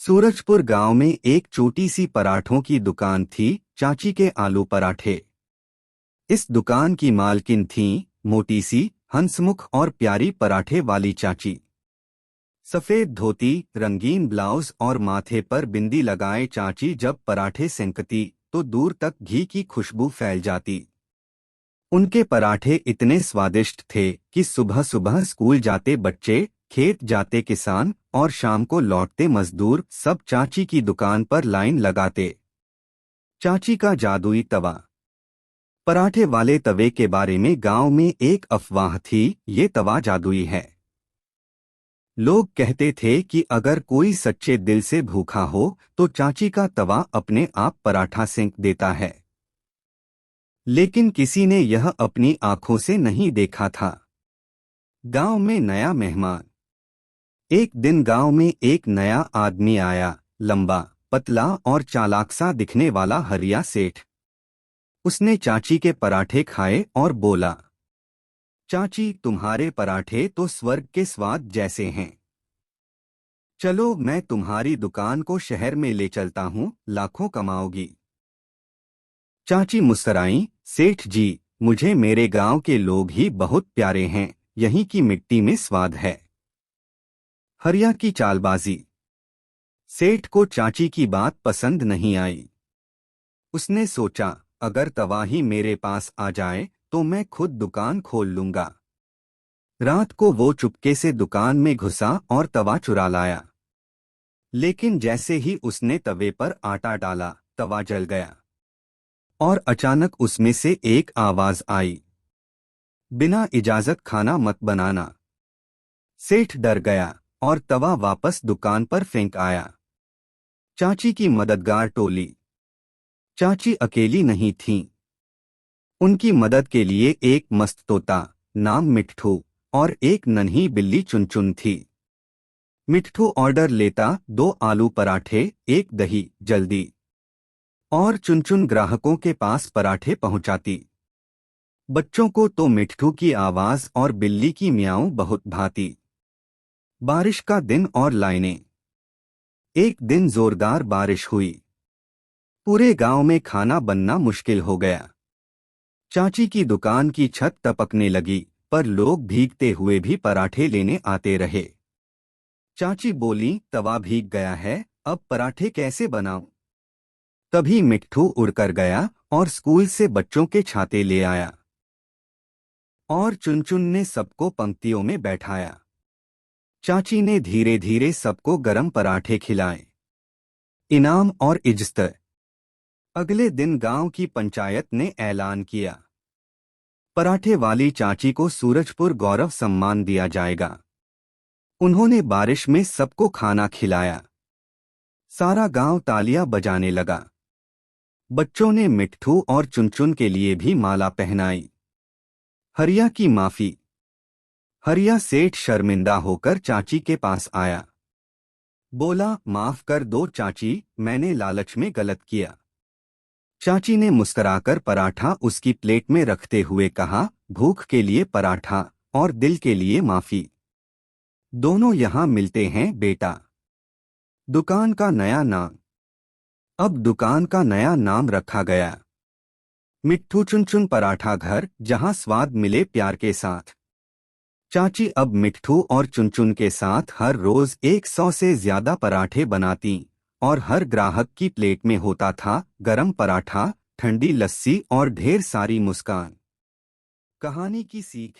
सूरजपुर गांव में एक छोटी सी पराठों की दुकान थी। चाची के आलू पराठे। इस दुकान की मालकिन थीं मोटी सी, हंसमुख और प्यारी पराठे वाली चाची। सफेद धोती, रंगीन ब्लाउज और माथे पर बिंदी लगाए चाची जब पराठे सेंकती तो दूर तक घी की खुशबू फैल जाती। उनके पराठे इतने स्वादिष्ट थे कि सुबह सुबह स्कूल जाते बच्चे, खेत जाते किसान और शाम को लौटते मजदूर सब चाची की दुकान पर लाइन लगाते। चाची का जादुई तवा। पराठे वाले तवे के बारे में गांव में एक अफवाह थी, ये तवा जादुई है। लोग कहते थे कि अगर कोई सच्चे दिल से भूखा हो तो चाची का तवा अपने आप पराठा सेंक देता है। लेकिन किसी ने यह अपनी आंखों से नहीं देखा था। गांव में नया मेहमान। एक दिन गांव में एक नया आदमी आया, लंबा, पतला और चालाक सा दिखने वाला हरिया सेठ। उसने चाची के पराठे खाए और बोला, चाची तुम्हारे पराठे तो स्वर्ग के स्वाद जैसे हैं। चलो मैं तुम्हारी दुकान को शहर में ले चलता हूँ, लाखों कमाओगी। चाची मुस्कराईं, सेठ जी, मुझे मेरे गांव के लोग ही बहुत प्यारे हैं, यहीं की मिट्टी में स्वाद है। हरिया की चालबाजी। सेठ को चाची की बात पसंद नहीं आई। उसने सोचा, अगर तवा ही मेरे पास आ जाए तो मैं खुद दुकान खोल लूंगा। रात को वो चुपके से दुकान में घुसा और तवा चुरा लाया। लेकिन जैसे ही उसने तवे पर आटा डाला, तवा जल गया। और अचानक उसमें से एक आवाज आई, बिना इजाजत खाना मत बनाना। सेठ डर गया और तवा वापस दुकान पर फेंक आया। चाची की मददगार टोली। चाची अकेली नहीं थीं। उनकी मदद के लिए एक मस्त तोता, नाम मिट्ठू, और एक नन्ही बिल्ली चुनचुन थी। मिट्ठू ऑर्डर लेता, 2 आलू पराठे, 1 दही, जल्दी। और चुनचुन ग्राहकों के पास पराठे पहुंचाती। बच्चों को तो मिट्ठू की आवाज और बिल्ली की म्याऊं बहुत भाती। बारिश का दिन और लाइनें। एक दिन जोरदार बारिश हुई। पूरे गांव में खाना बनना मुश्किल हो गया। चाची की दुकान की छत टपकने लगी, पर लोग भीगते हुए भी पराठे लेने आते रहे। चाची बोली, तवा भीग गया है, अब पराठे कैसे बनाऊं? तभी मिट्ठू उड़कर गया और स्कूल से बच्चों के छाते ले आया। और चुनचुन ने सबको पंक्तियों में बैठाया। चाची ने धीरे धीरे सबको गरम पराठे खिलाए। इनाम और इज्जत। अगले दिन गांव की पंचायत ने ऐलान किया, पराठे वाली चाची को सूरजपुर गौरव सम्मान दिया जाएगा। उन्होंने बारिश में सबको खाना खिलाया। सारा गांव तालियां बजाने लगा। बच्चों ने मिट्ठू और चुनचुन के लिए भी माला पहनाई। हरिया की माफी। हरिया सेठ शर्मिंदा होकर चाची के पास आया। बोला, माफ कर दो चाची, मैंने लालच में गलत किया। चाची ने मुस्कुराकर पराठा उसकी प्लेट में रखते हुए कहा, भूख के लिए पराठा और दिल के लिए माफी, दोनों यहाँ मिलते हैं बेटा। दुकान का नया नाम। अब दुकान का नया नाम रखा गया, मिट्ठू चुनचुन पराठा घर, जहां स्वाद मिले प्यार के साथ। चाची अब मिट्ठू और चुनचुन के साथ हर रोज 100 से ज्यादा पराठे बनाती और हर ग्राहक की प्लेट में होता था गरम पराठा, ठंडी लस्सी और ढेर सारी मुस्कान। कहानी की सीख।